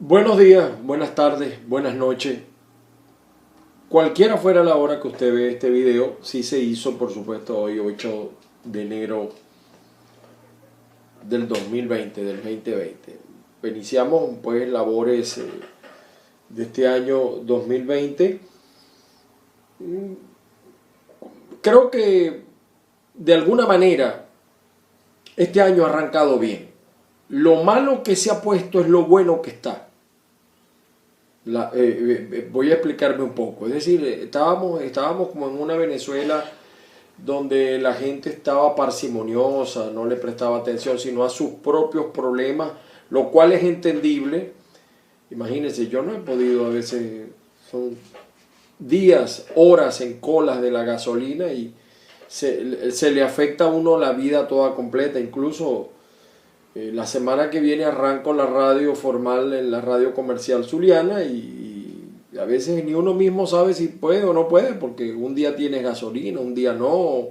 Buenos días, buenas tardes, buenas noches. Cualquiera fuera la hora que usted ve este video, sí se hizo, por supuesto, hoy 8 de enero del 2020, del 2020. Iniciamos pues labores de este año 2020. Creo que de alguna manera este año ha arrancado bien. Lo malo que se ha puesto es lo bueno que está. Voy a explicarme un poco. Es decir, estábamos como en una Venezuela donde la gente estaba parsimoniosa, no le prestaba atención sino a sus propios problemas, lo cual es entendible. Imagínense, yo no he podido, a veces son días, horas en colas de la gasolina y se le afecta a uno la vida toda completa. Incluso la semana que viene arranco la radio formal en la radio comercial zuliana y a veces ni uno mismo sabe si puede o no puede, porque un día tienes gasolina, un día no,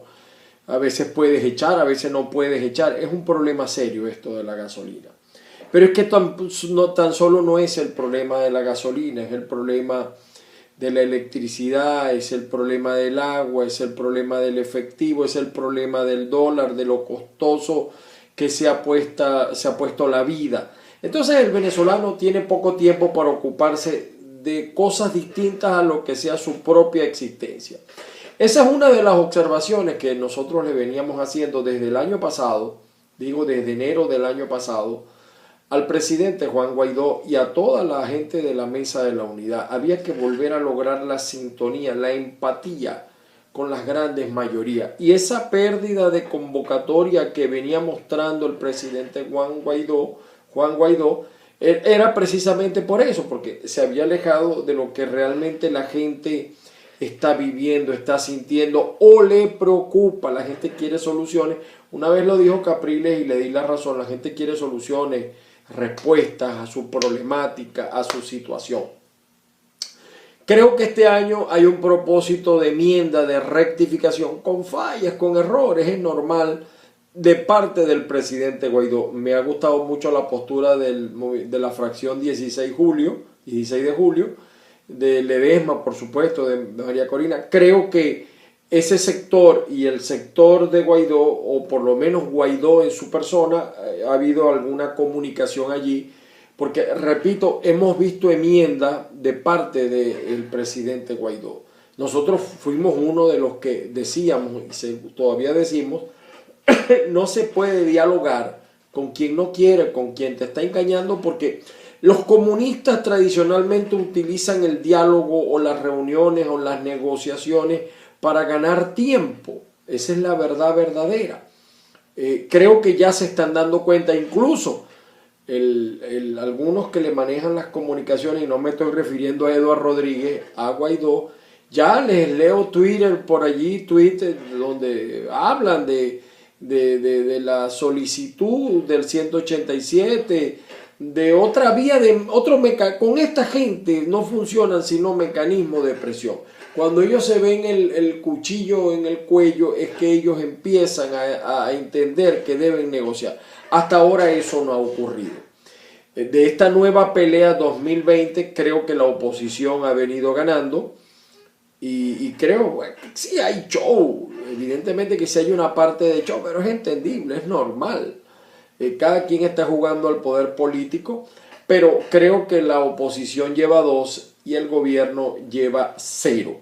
a veces puedes echar, a veces no puedes echar. Es un problema serio esto de la gasolina. Pero es que tan solo no es el problema de la gasolina, es el problema de la electricidad, es el problema del agua, es el problema del efectivo, es el problema del dólar, de lo costoso que se ha puesto la vida. Entonces el venezolano tiene poco tiempo para ocuparse de cosas distintas a lo que sea su propia existencia. Esa es una de las observaciones que nosotros le veníamos haciendo desde el año pasado, digo desde enero del año pasado, al presidente Juan Guaidó y a toda la gente de la Mesa de la Unidad. Había que volver a lograr la sintonía, la empatía con las grandes mayorías. Y esa pérdida de convocatoria que venía mostrando el presidente Juan Guaidó, era precisamente por eso, porque se había alejado de lo que realmente la gente está viviendo, está sintiendo o le preocupa. La gente quiere soluciones. Una vez lo dijo Capriles y le di la razón, la gente quiere soluciones, respuestas a su problemática, a su situación. Creo que este año hay un propósito de enmienda, de rectificación, con fallas, con errores, es normal, de parte del presidente Guaidó. Me ha gustado mucho la postura de la fracción 16 de julio, de Ledesma, por supuesto, de María Corina. Creo que ese sector y el sector de Guaidó, o por lo menos Guaidó en su persona, ha habido alguna comunicación allí, porque, repito, hemos visto enmiendas de parte del presidente Guaidó. Nosotros fuimos uno de los que decíamos, y todavía decimos, no se puede dialogar con quien no quiere, con quien te está engañando, porque los comunistas tradicionalmente utilizan el diálogo o las reuniones o las negociaciones para ganar tiempo. Esa es la verdad verdadera. Creo que ya se están dando cuenta, incluso algunos que le manejan las comunicaciones, y no me estoy refiriendo a Eduardo Rodríguez, a Guaidó, ya les leo Twitter por allí, Twitter, donde hablan de la solicitud del 187, de otra vía, con esta gente no funcionan sino mecanismos de presión. Cuando ellos se ven el cuchillo en el cuello es que ellos empiezan a entender que deben negociar. Hasta ahora eso no ha ocurrido. De esta nueva pelea 2020 creo que la oposición ha venido ganando y creo, bueno, sí hay show, evidentemente que sí hay una parte de show, pero es entendible, es normal. Cada quien está jugando al poder político, pero creo que la oposición lleva 2 y el gobierno lleva 0.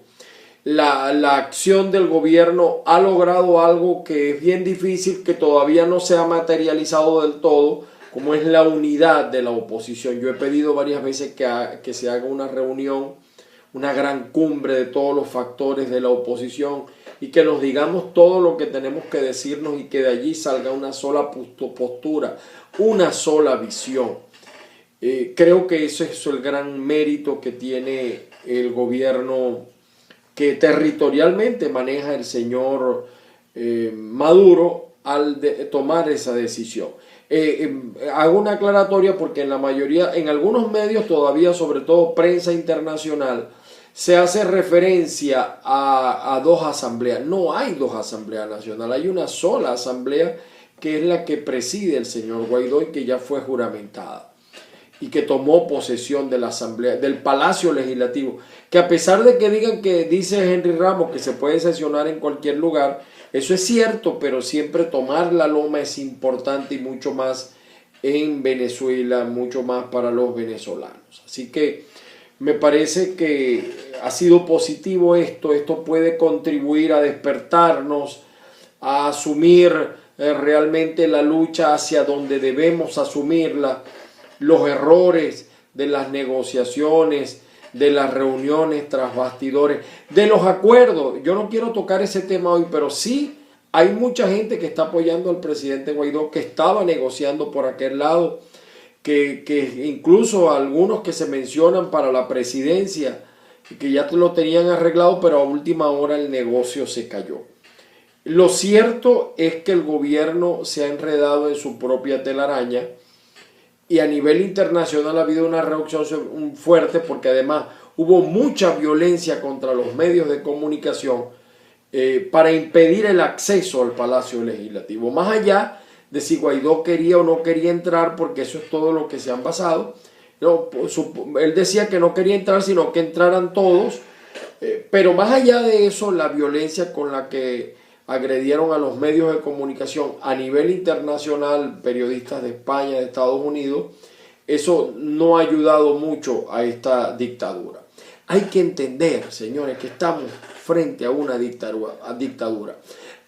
La acción del gobierno ha logrado algo que es bien difícil, que todavía no se ha materializado del todo, como es la unidad de la oposición. Yo he pedido varias veces que se haga una reunión, una gran cumbre de todos los factores de la oposición y que nos digamos todo lo que tenemos que decirnos y que de allí salga una sola postura, una sola visión. Creo que ese es el gran mérito que tiene el gobierno que territorialmente maneja el señor Maduro al tomar esa decisión. Hago una aclaratoria porque en algunos medios todavía, sobre todo prensa internacional, se hace referencia a 2 asambleas. No hay 2 asambleas nacionales, hay una sola asamblea que es la que preside el señor Guaidó y que ya fue juramentada. y que tomó posesión de la Asamblea, del Palacio Legislativo, que a pesar de que digan que dice Henry Ramos que se puede sesionar en cualquier lugar, eso es cierto, pero siempre tomar la loma es importante y mucho más en Venezuela, mucho más para los venezolanos. Así que me parece que ha sido positivo esto puede contribuir a despertarnos, a asumir realmente la lucha hacia donde debemos asumirla, los errores de las negociaciones, de las reuniones tras bastidores, de los acuerdos. Yo no quiero tocar ese tema hoy, pero sí hay mucha gente que está apoyando al presidente Guaidó, que estaba negociando por aquel lado, que incluso algunos que se mencionan para la presidencia, que ya lo tenían arreglado, pero a última hora el negocio se cayó. Lo cierto es que el gobierno se ha enredado en su propia telaraña y a nivel internacional ha habido una reacción fuerte porque además hubo mucha violencia contra los medios de comunicación para impedir el acceso al Palacio Legislativo. Más allá de si Guaidó quería o no quería entrar, porque eso es todo lo que se han basado. No, él decía que no quería entrar, sino que entraran todos. Pero más allá de eso, la violencia con la que agredieron a los medios de comunicación a nivel internacional, periodistas de España, de Estados Unidos, eso no ha ayudado mucho a esta dictadura. Hay que entender, señores, que estamos frente a una dictadura.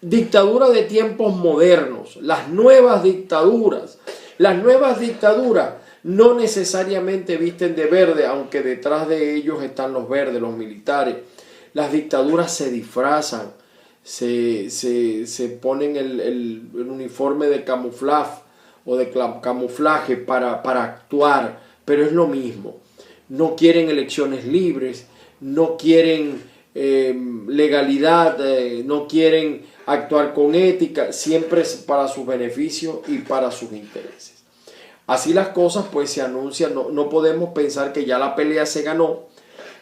Dictadura de tiempos modernos, las nuevas dictaduras. Las nuevas dictaduras no necesariamente visten de verde, aunque detrás de ellos están los verdes, los militares. Las dictaduras se disfrazan, se ponen el uniforme de camuflaje o de camuflaje para actuar, pero es lo mismo. No quieren elecciones libres, no quieren legalidad, no quieren actuar con ética, siempre es para su beneficio y para sus intereses. Así las cosas pues se anuncian, no podemos pensar que ya la pelea se ganó.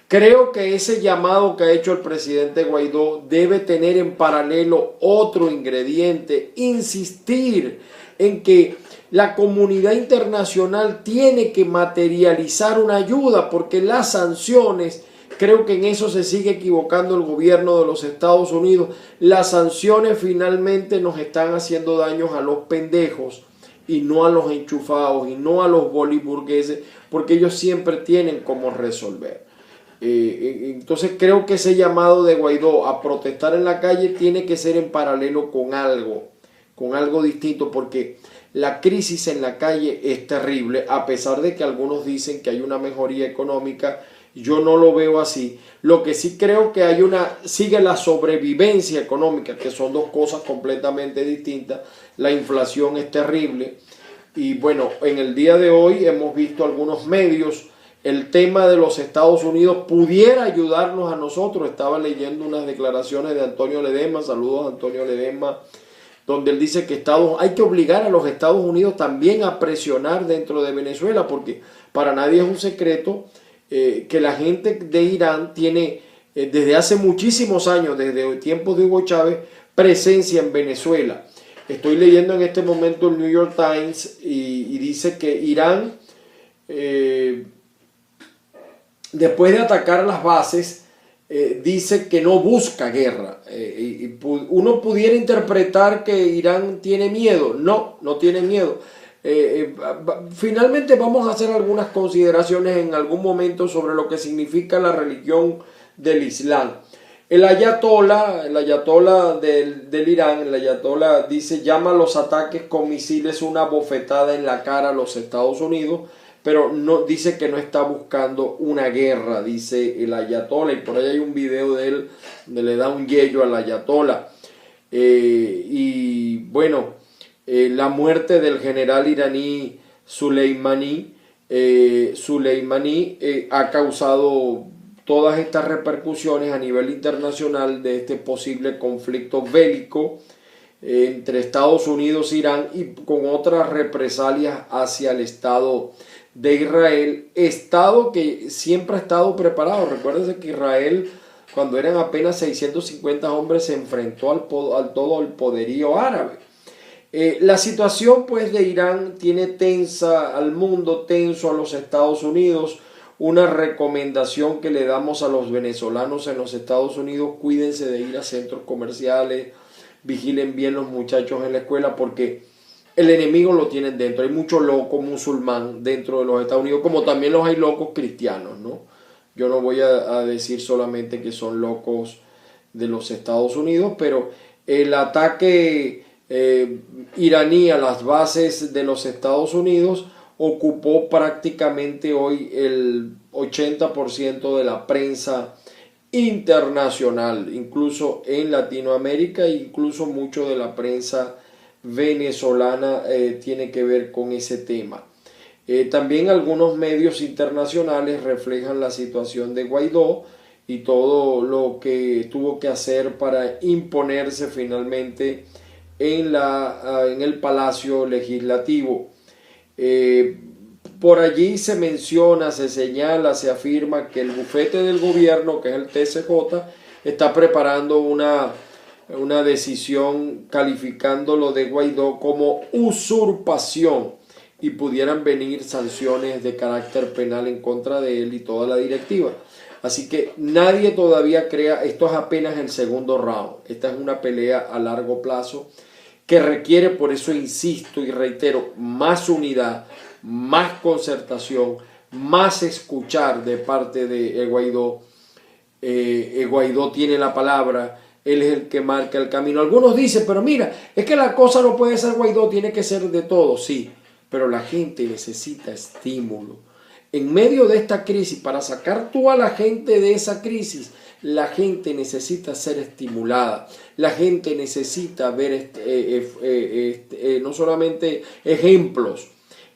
Creo que ese llamado que ha hecho el presidente Guaidó debe tener en paralelo otro ingrediente, insistir en que la comunidad internacional tiene que materializar una ayuda, porque las sanciones, creo que en eso se sigue equivocando el gobierno de los Estados Unidos, las sanciones finalmente nos están haciendo daños a los pendejos y no a los enchufados y no a los boliburgueses, porque ellos siempre tienen cómo resolver. Entonces creo que ese llamado de Guaidó a protestar en la calle tiene que ser en paralelo con algo distinto, porque la crisis en la calle es terrible, a pesar de que algunos dicen que hay una mejoría económica. Yo no lo veo así. Lo que sí creo que sigue la sobrevivencia económica, que son dos cosas completamente distintas. La inflación es terrible y bueno, en el día de hoy hemos visto algunos medios. El tema de los Estados Unidos pudiera ayudarnos a nosotros. Estaba leyendo unas declaraciones de Antonio Ledesma, saludos a Antonio Ledesma, donde él dice que hay que obligar a los Estados Unidos también a presionar dentro de Venezuela, porque para nadie es un secreto que la gente de Irán tiene desde hace muchísimos años, desde tiempos de Hugo Chávez, presencia en Venezuela. Estoy leyendo en este momento el New York Times y dice que Irán, después de atacar las bases, dice que no busca guerra. Uno pudiera interpretar que Irán tiene miedo. No tiene miedo. Finalmente vamos a hacer algunas consideraciones en algún momento sobre lo que significa la religión del Islam. El ayatollah del Irán, el ayatollah dice, llama a los ataques con misiles una bofetada en la cara a los Estados Unidos, pero no dice que no está buscando una guerra, dice el ayatollah, y por ahí hay un video de él donde le da un yello al ayatollah. Y bueno, la muerte del general iraní Soleimani ha causado todas estas repercusiones a nivel internacional de este posible conflicto bélico entre Estados Unidos e Irán, y con otras represalias hacia el Estado de Israel, Estado que siempre ha estado preparado. Recuérdense que Israel, cuando eran apenas 650 hombres, se enfrentó al todo el poderío árabe. La situación pues de Irán tiene tensa al mundo, tenso a los Estados Unidos. Una recomendación que le damos a los venezolanos en los Estados Unidos: cuídense de ir a centros comerciales, vigilen bien los muchachos en la escuela, porque el enemigo lo tienen dentro. Hay mucho loco musulmán dentro de los Estados Unidos, como también los hay locos cristianos, ¿no? Yo no voy a decir solamente que son locos de los Estados Unidos, pero el ataque iraní a las bases de los Estados Unidos ocupó prácticamente hoy el 80% de la prensa internacional, incluso en Latinoamérica, e incluso mucho de la prensa venezolana tiene que ver con ese tema. También algunos medios internacionales reflejan la situación de Guaidó y todo lo que tuvo que hacer para imponerse finalmente en el Palacio Legislativo. Por allí se menciona, se señala, se afirma que el bufete del gobierno, que es el TSJ, está preparando una decisión calificándolo de Guaidó como usurpación, y pudieran venir sanciones de carácter penal en contra de él y toda la directiva. Así que nadie todavía crea, esto es apenas el segundo round. Esta es una pelea a largo plazo que requiere, por eso insisto y reitero, más unidad, más concertación, más escuchar de parte de Guaidó. Guaidó tiene la palabra, él es el que marca el camino. Algunos dicen, pero mira, es que la cosa no puede ser Guaidó, tiene que ser de todo. Sí, pero la gente necesita estímulo. En medio de esta crisis, para sacar tú a la gente de esa crisis, la gente necesita ser estimulada. La gente necesita ver no solamente ejemplos,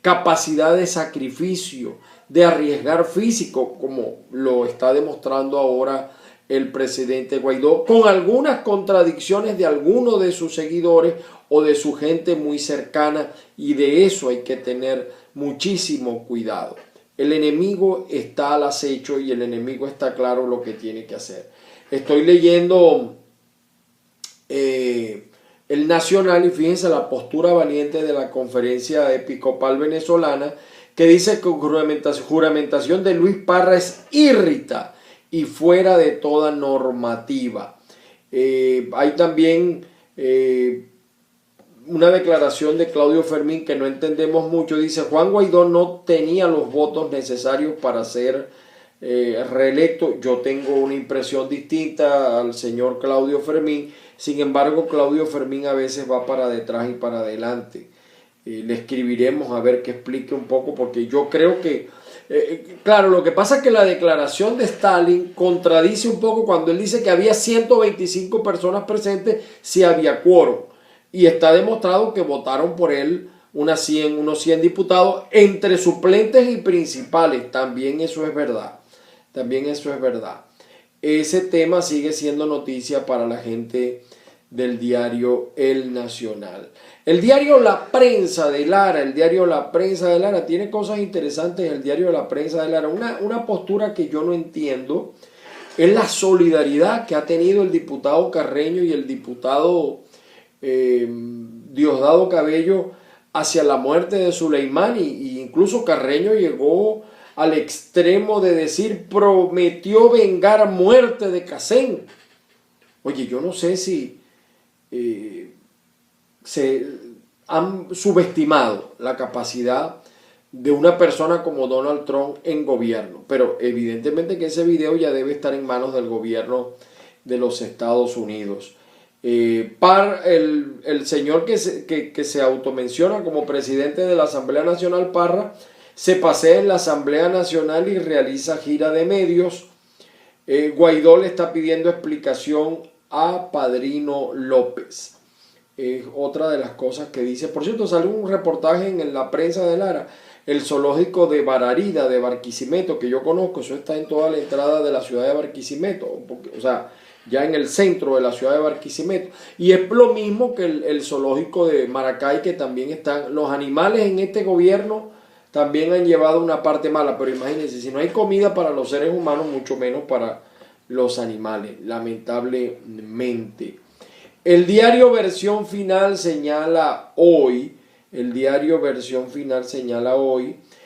capacidad de sacrificio, de arriesgar físico, como lo está demostrando ahora el presidente Guaidó, con algunas contradicciones de algunos de sus seguidores o de su gente muy cercana, y de eso hay que tener muchísimo cuidado. El enemigo está al acecho y el enemigo está claro lo que tiene que hacer. Estoy leyendo el Nacional y fíjense la postura valiente de la Conferencia Episcopal Venezolana, que dice que juramentación de Luis Parra es írrita y fuera de toda normativa. Hay también una declaración de Claudio Fermín que no entendemos mucho. Dice: Juan Guaidó no tenía los votos necesarios para ser reelecto. Yo tengo una impresión distinta al señor Claudio Fermín. Sin embargo, Claudio Fermín a veces va para detrás y para adelante. Le escribiremos a ver que explique un poco, porque yo creo que claro, lo que pasa es que la declaración de Stalin contradice un poco cuando él dice que había 125 personas presentes si había quórum, y está demostrado que votaron por él unos 100 diputados entre suplentes y principales. También eso es verdad. Ese tema sigue siendo noticia para la gente del diario El Nacional. El diario La Prensa de Lara, tiene cosas interesantes. El diario La Prensa de Lara, una postura que yo no entiendo, es la solidaridad que ha tenido el diputado Carreño y el diputado Diosdado Cabello hacia la muerte de Soleimani. Y incluso Carreño llegó al extremo de decir, prometió vengar a muerte de Qasem. Oye, yo no sé si se han subestimado la capacidad de una persona como Donald Trump en gobierno, pero evidentemente que ese video ya debe estar en manos del gobierno de los Estados Unidos. El señor que se automenciona como presidente de la Asamblea Nacional, Parra, se pasea en la Asamblea Nacional y realiza gira de medios. Guaidó le está pidiendo explicación a Padrino López. Otra de las cosas que dice. Por cierto, salió un reportaje en La Prensa de Lara. El zoológico de Bararida, de Barquisimeto, que yo conozco, eso está en toda la entrada de la ciudad de Barquisimeto, o sea, ya en el centro de la ciudad de Barquisimeto. Y es lo mismo que el zoológico de Maracay, que también están. Los animales en este gobierno también han llevado una parte mala, pero imagínense, si no hay comida para los seres humanos, mucho menos para los animales, lamentablemente. El diario Versión Final señala hoy,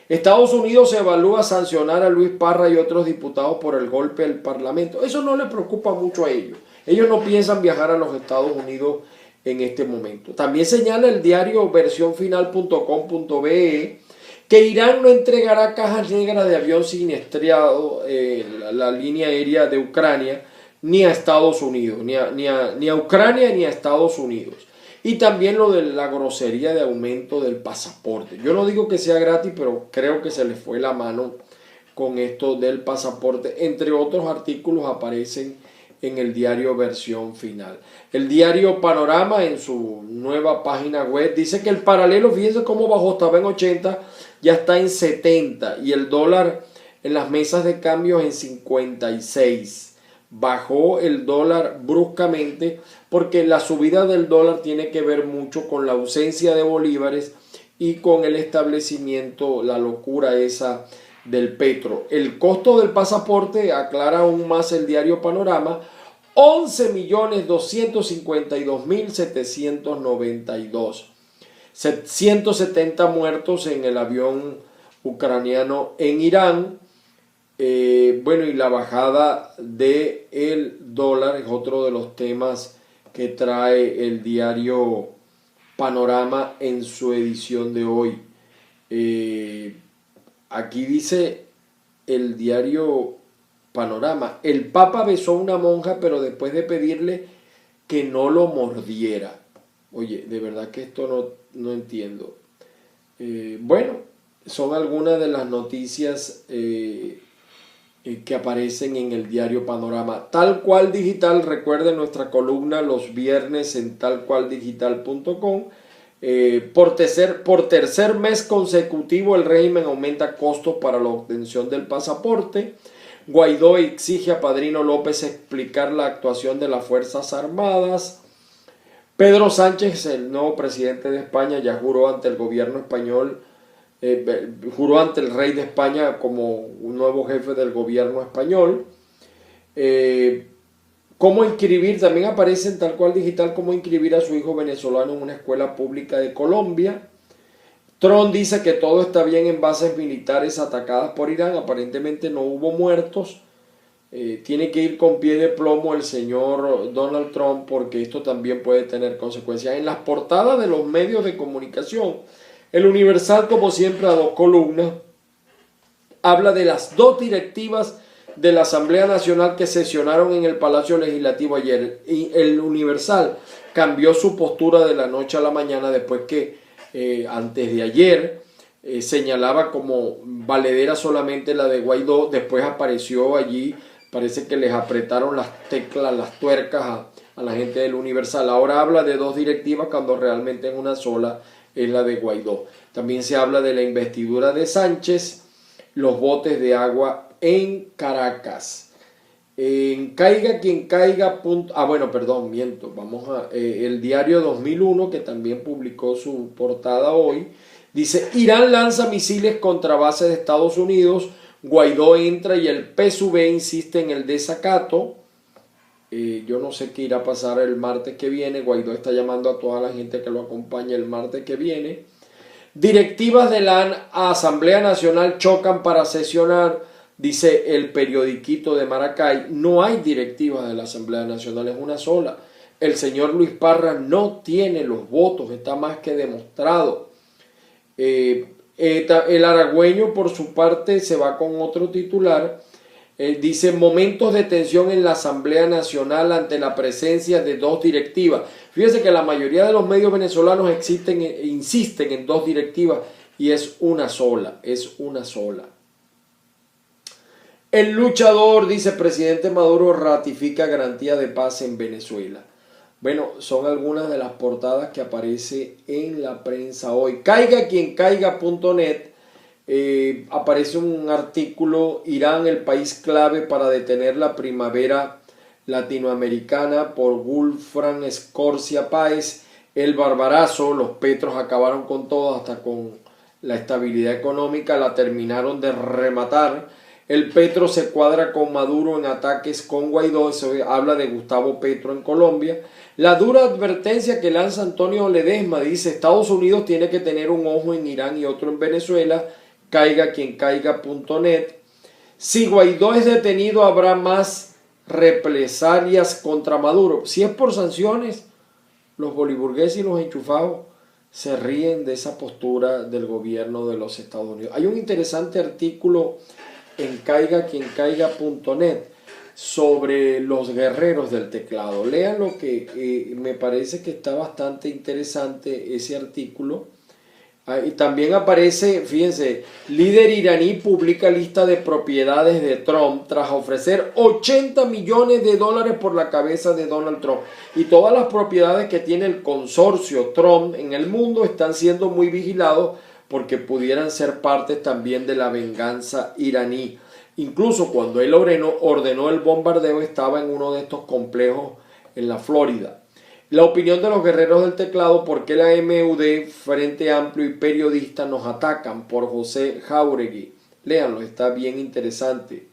Estados Unidos evalúa sancionar a Luis Parra y otros diputados por el golpe del Parlamento. Eso no le preocupa mucho a ellos. Ellos no piensan viajar a los Estados Unidos en este momento. También señala el diario versionfinal.com.be que Irán no entregará cajas negras de avión siniestrado, la línea aérea de Ucrania, ni a Estados Unidos, ni a Ucrania ni a Estados Unidos. Y también lo de la grosería de aumento del pasaporte. Yo no digo que sea gratis, pero creo que se les fue la mano con esto del pasaporte. Entre otros artículos aparecen en el diario Versión Final. El diario Panorama en su nueva página web dice que el paralelo, fíjense cómo bajó, estaba en 80, ya está en 70 y el dólar en las mesas de cambios en 56. Bajó el dólar bruscamente porque la subida del dólar tiene que ver mucho con la ausencia de bolívares y con el establecimiento, la locura esa del petro. El costo del pasaporte, aclara aún más el diario Panorama, 11.252.792. 170 muertos en el avión ucraniano en Irán. Bueno, y la bajada del dólar es otro de los temas que trae el diario Panorama en su edición de hoy. Aquí dice el diario Panorama: el Papa besó a una monja, pero después de pedirle que no lo mordiera. Oye, de verdad que esto no entiendo. Bueno, son algunas de las noticias que aparecen en el diario Panorama. Tal Cual Digital, recuerden nuestra columna los viernes en talcualdigital.com. Por tercer mes consecutivo el régimen aumenta costos para la obtención del pasaporte. Guaidó exige a Padrino López explicar la actuación de las Fuerzas Armadas. Pedro Sánchez, el nuevo presidente de España, ya juró ante el gobierno español, juró ante el rey de España como un nuevo jefe del gobierno español. Cómo inscribir, también aparece en Tal Cual Digital, cómo inscribir a su hijo venezolano en una escuela pública de Colombia. Trump dice que todo está bien en bases militares atacadas por Irán, aparentemente no hubo muertos. Tiene que ir con pie de plomo el señor Donald Trump porque esto también puede tener consecuencias. En las portadas de los medios de comunicación, el Universal, como siempre, a dos columnas, habla de las dos directivas de la Asamblea Nacional que sesionaron en el Palacio Legislativo ayer. Y el Universal cambió su postura de la noche a la mañana después que antes de ayer señalaba como valedera solamente la de Guaidó. Después apareció allí, parece que les apretaron las teclas, las tuercas a la gente del Universal. Ahora habla de dos directivas cuando realmente en una sola es la de Guaidó. También se habla de la investidura de Sánchez, los botes de agua en Caracas. En Caiga quien caiga. Vamos a el diario 2001, que también publicó su portada hoy. Dice: Irán lanza misiles contra bases de Estados Unidos. Guaidó entra y el PSUV insiste en el desacato. Yo no sé qué irá a pasar el martes que viene. Guaidó está llamando a toda la gente que lo acompañe el martes que viene. Directivas de la Asamblea Nacional chocan para sesionar, dice el periodiquito de Maracay. No hay directivas de la Asamblea Nacional, es una sola. El señor Luis Parra no tiene los votos, está más que demostrado. El aragüeño, por su parte, se va con otro titular. Dice: momentos de tensión en la Asamblea Nacional ante la presencia de dos directivas. Fíjense que la mayoría de los medios venezolanos insisten en dos directivas y es una sola, El luchador, dice: presidente Maduro ratifica garantía de paz en Venezuela. Bueno, son algunas de las portadas que aparece en la prensa hoy. Caiga quien caiga.net. Aparece un artículo: Irán, el país clave para detener la primavera latinoamericana, por Wolfram Scorcia Páez. El barbarazo, los petros acabaron con todo, hasta con la estabilidad económica, la terminaron de rematar. El Petro se cuadra con Maduro en ataques con Guaidó, eso habla de Gustavo Petro en Colombia. La dura advertencia que lanza Antonio Ledesma, dice Estados Unidos tiene que tener un ojo en Irán y otro en Venezuela, caiga quien caiga.net. Si Guaidó es detenido habrá más represalias contra Maduro. Si es por sanciones, los boliburgueses y los enchufados se ríen de esa postura del gobierno de los Estados Unidos. Hay un interesante artículo en caigaquiencaiga.net sobre los guerreros del teclado. Lean lo que me parece que está bastante interesante ese artículo. Y también aparece, fíjense, líder iraní publica lista de propiedades de Trump tras ofrecer 80 millones de dólares por la cabeza de Donald Trump. Y todas las propiedades que tiene el consorcio Trump en el mundo están siendo muy vigilados porque pudieran ser parte también de la venganza iraní. Incluso cuando él ordenó el bombardeo estaba en uno de estos complejos en la Florida. La opinión de los guerreros del teclado, ¿por qué la MUD, Frente Amplio y periodistas nos atacan? Por José Jauregui. Léanlo, está bien interesante.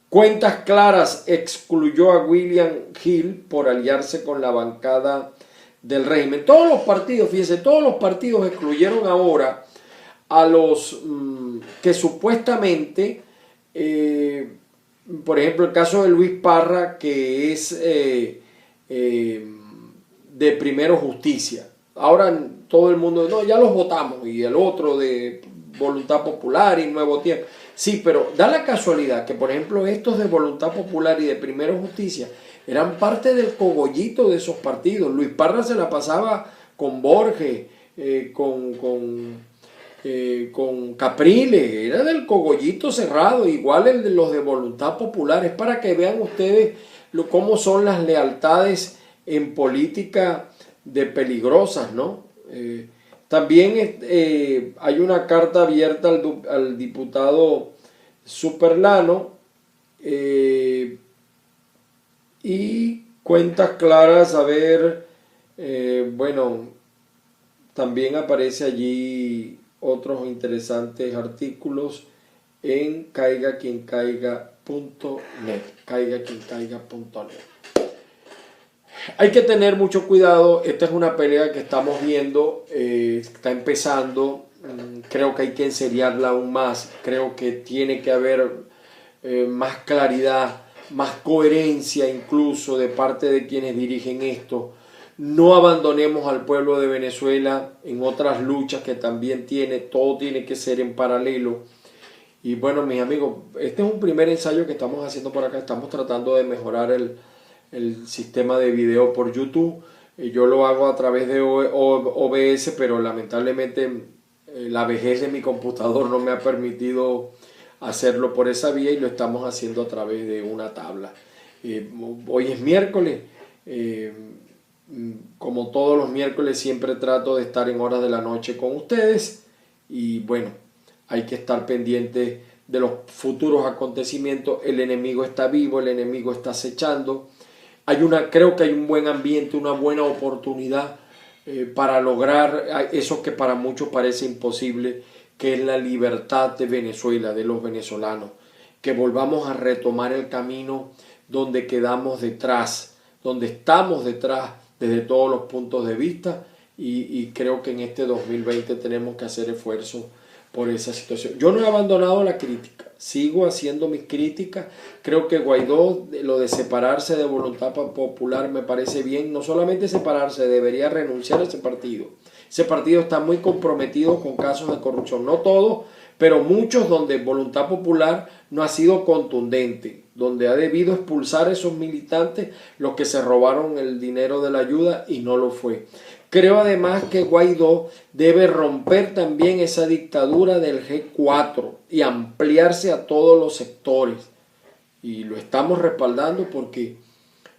Cuentas Claras excluyó a William Hill por aliarse con la bancada del régimen. Todos los partidos, fíjense, todos los partidos excluyeron ahora a los que supuestamente, por ejemplo, el caso de Luis Parra, que es de Primero Justicia. Ahora todo el mundo, no, ya los votamos, y el otro de Voluntad Popular y Nuevo Tiempo. Sí, pero da la casualidad que, por ejemplo, estos de Voluntad Popular y de Primero Justicia eran parte del cogollito de esos partidos. Luis Parra se la pasaba con Borges, con Capriles, era del cogollito cerrado, igual el de los de Voluntad Popular. Es para que vean ustedes cómo son las lealtades en política de peligrosas, ¿no? También hay una carta abierta al diputado Superlano y Cuentas Claras, a ver, bueno, también aparece allí otros interesantes artículos en caigaquiencaiga.net, caigaquiencaiga.net. Hay que tener mucho cuidado, esta es una pelea que estamos viendo, está empezando, creo que hay que enseriarla aún más, creo que tiene que haber más claridad, más coherencia incluso de parte de quienes dirigen esto. No abandonemos al pueblo de Venezuela en otras luchas que también tiene, todo tiene que ser en paralelo. Y bueno, mis amigos, este es un primer ensayo que estamos haciendo por acá, estamos tratando de mejorar el sistema de video por YouTube. Yo lo hago a través de OBS, pero lamentablemente la vejez de mi computador no me ha permitido hacerlo por esa vía y lo estamos haciendo a través de una tabla. Hoy es miércoles, como todos los miércoles siempre trato de estar en horas de la noche con ustedes y bueno, hay que estar pendiente de los futuros acontecimientos. El enemigo está vivo, el enemigo está acechando. Creo que hay un buen ambiente, una buena oportunidad para lograr eso que para muchos parece imposible, que es la libertad de Venezuela, de los venezolanos. Que volvamos a retomar el camino donde quedamos detrás, donde estamos detrás desde todos los puntos de vista y creo que en este 2020 tenemos que hacer esfuerzos por esa situación. Yo no he abandonado la crítica, sigo haciendo mis críticas. Creo que Guaidó, lo de separarse de Voluntad Popular me parece bien. No solamente separarse, debería renunciar a ese partido. Ese partido está muy comprometido con casos de corrupción, no todos, pero muchos donde Voluntad Popular no ha sido contundente, donde ha debido expulsar a esos militantes, los que se robaron el dinero de la ayuda y no lo fue. Creo además que Guaidó debe romper también esa dictadura del G4 y ampliarse a todos los sectores. Y lo estamos respaldando porque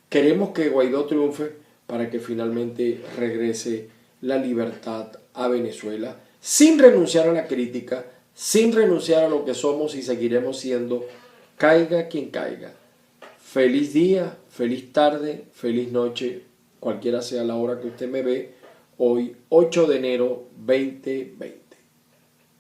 queremos que Guaidó triunfe para que finalmente regrese la libertad a Venezuela, sin renunciar a la crítica, sin renunciar a lo que somos y seguiremos siendo, caiga quien caiga. Feliz día, feliz tarde, feliz noche, cualquiera sea la hora que usted me ve. Hoy, 8 de enero 2020.